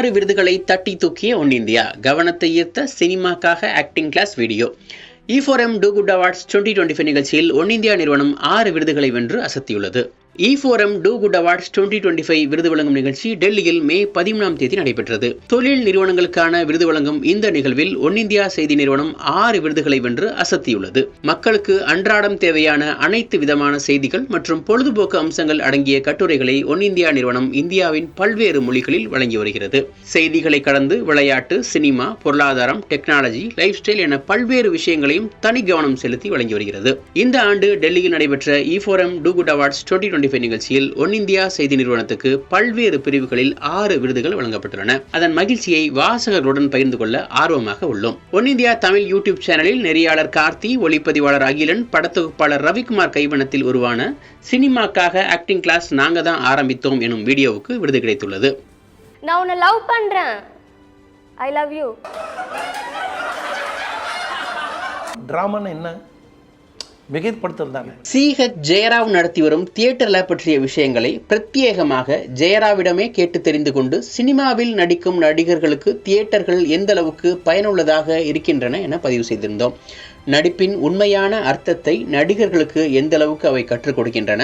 6 விருதுகளை தட்டி தூக்கிய ஒன் இந்தியா. கவனத்தை ஈர்த்த சினிமாக்காக acting class video. E4M Do Good Awards 2025 நிகழ்ச்சியில் ஒன் இந்தியா நிறுவனம் 6 விருதுகளை வென்று அசத்தியுள்ளது. E4M Do Good Awards 2025 விருது வழங்கும் நிகழ்ச்சி டெல்லியில் மே 13ஆம் தேதி நடைபெற்றது. தொழில் நிறுவனங்களுக்கான விருது வழங்கும் இந்த நிகழ்வில் ஒன் இந்தியா செய்தி நிறுவனம் 6 விருதுகளை வென்று அசத்தியுள்ளது. மக்களுக்கு அன்றாடம் தேவையான அனைத்து விதமான செய்திகள் மற்றும் பொழுதுபோக்கு அம்சங்கள் அடங்கிய கட்டுரைகளை ஒன் இந்தியா நிறுவனம் இந்தியாவின் பல்வேறு மொழிகளில் வழங்கி வருகிறது. செய்திகளை கடந்து விளையாட்டு, சினிமா, பொருளாதாரம், டெக்னாலஜி, லைஃப் ஸ்டைல் என பல்வேறு விஷயங்களையும் தனி கவனம் செலுத்தி வழங்கி வருகிறது. இந்த ஆண்டு டெல்லியில் நடைபெற்ற E4M Do Good Awards 2025 நிகழ்ச்சியில் ஒன் இந்தியா செய்தி நிறுவனத்துக்கு பல்வேறு பிரிவுகளில் 6 விருதுகள் வழங்கப்பட்டுள்ளன. அதன் மகிழ்ச்சியை வாசகர்களுடன் பகிர்ந்து கொள்ள ஆர்வமாக உள்ளோம். ஒன் இந்தியா தமிழ் யூடியூப் சேனலில் நெறியாளர் கார்த்தி, ஒளிப்பதிவாளர் அகிலன், படத்தொகுப்பாளர் ரவிக்குமார் கைவண்ணத்தில் உருவான சினிமாக்காக ஆக்டிங் கிளாஸ் நாங்க தான் ஆரம்பித்தோம் எனும் வீடியோவுக்கு விருது கிடைத்துள்ளது. நான் உன்னை லவ் பண்றேன். I love you. டிராமான்னு என்ன? மிகைப்படுத்தல் தானே. CH ஜெயராவ் நடத்தி வரும் தியேட்டர்ல பற்றிய விஷயங்களை பிரத்யேகமாக ஜெயராவிடமே கேட்டு தெரிந்து கொண்டு சினிமாவில் நடிக்கும் நடிகர்களுக்கு தியேட்டர்கள் எந்த அளவுக்கு பயனுள்ளதாக இருக்கின்றன என பதிவு செய்திருந்தோம். நடிப்பின் உண்மையான அர்த்தத்தை நடிகர்களுக்கு எந்த அளவுக்கு அவை கற்றுக் கொடுக்கின்றன,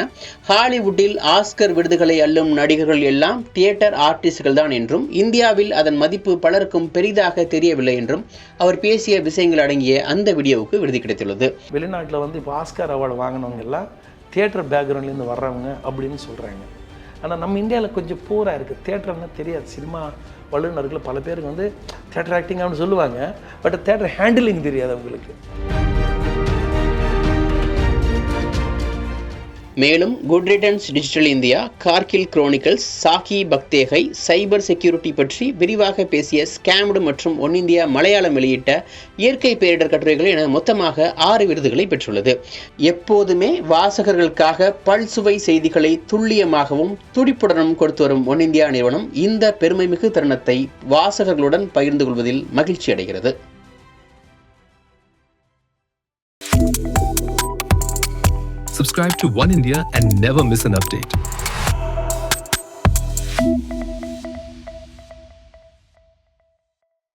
ஹாலிவுட்டில் ஆஸ்கர் விருதுகளை அள்ளும் நடிகர்கள் எல்லாம் தியேட்டர் ஆர்டிஸ்ட்கள் தான் என்றும் இந்தியாவில் அதன் மதிப்பு பலருக்கும் பெரிதாக தெரியவில்லை என்றும் அவர் பேசிய விஷயங்கள் அடங்கிய அந்த வீடியோவுக்கு விருது கிடைத்துள்ளது. வெளிநாட்டில் இப்போ ஆஸ்கர் அவார்டு வாங்கினவங்க எல்லாம் தியேட்டர் பேக்ரவுண்ட்லேருந்து வர்றவங்க அப்படின்னு சொல்கிறாங்க. ஆனால் நம்ம இந்தியாவில் கொஞ்சம் பூராக இருக்குது. தியேட்டர்னா தெரியாது. சினிமா வல்லுநர்கள் பல பேருக்கு தியேட்டர் ஆக்டிங் அப்படின்னு சொல்லுவாங்க. பட் தியேட்டர் ஹேண்டிலிங் தெரியாது அவங்களுக்கு. மேலும் good returns digital India, Kargil chronicles, சாகி பக்தேகை, சைபர் செக்யூரிட்டி பற்றி விரிவாக பேசிய ஸ்கேம்டு மற்றும் ஒன் இந்தியா மலையாளம் வெளியிட்ட இயற்கை பேரிடர் கட்டுரைகள் என மொத்தமாக 6 விருதுகளை பெற்றுள்ளது. எப்போதுமே வாசகர்களுக்காக பல்சுவை செய்திகளை துல்லியமாகவும் துடிப்புடனும் கொடுத்து வரும் ஒன் இந்தியா நிறுவனம் இந்த பெருமைமிகு தருணத்தை வாசகர்களுடன் பகிர்ந்து கொள்வதில் மகிழ்ச்சி அடைகிறது. Subscribe to One India and never miss an update.